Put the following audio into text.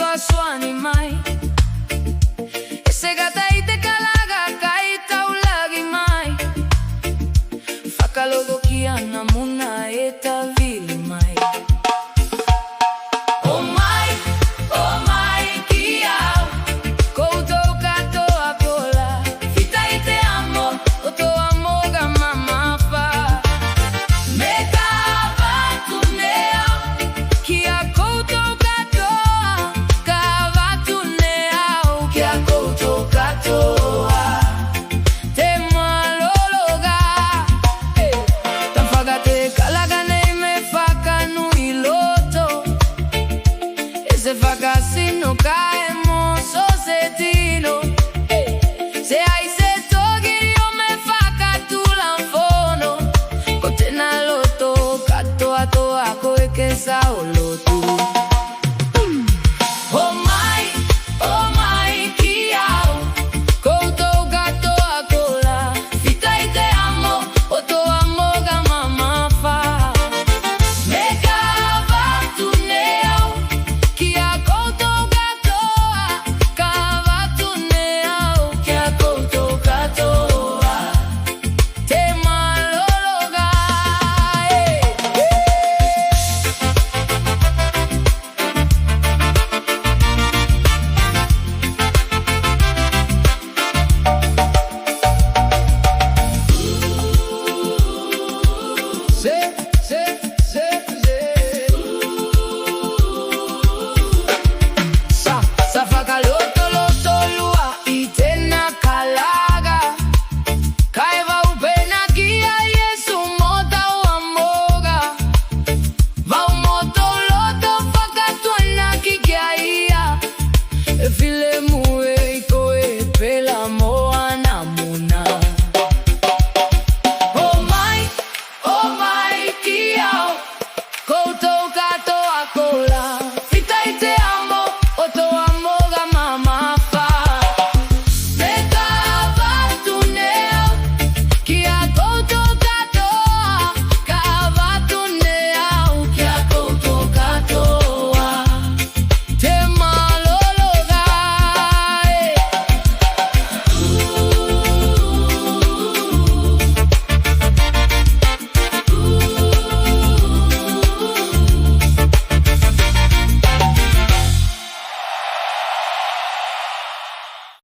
swaswani mai Segata ite kalaga kaita ulagi mai Fakalogo kiana muna eta vili mai Oh my kiau Koutou katoa kola Fita ite amo Oto amoga mama fa Meka avatu neo Kia koutou katoa Ka avatu neo Kia koutou katoa Te malologa Tanfagate kalaga nei me faka nui loto Se fakasino caemos o se tilo Se hai se togi io me faka tu lanfono Kotena loto katoa toa koe ke saolo tu Oh my kiau Koutou katoa kola Fita ite amo Oto amoga mama fa Meka avatu neo Kia koutou katoa Ka avatu neo Kia koutou katoa Te malologa Sa fakaloto loto lua itena kalaga Kaiva upena kia Yesu mota uamoga Vau moto loto fakatuana kikiaia Efile mue ikoe pela moa namuna Oh my kiau Koutou katoa kola Fita ite amo Oto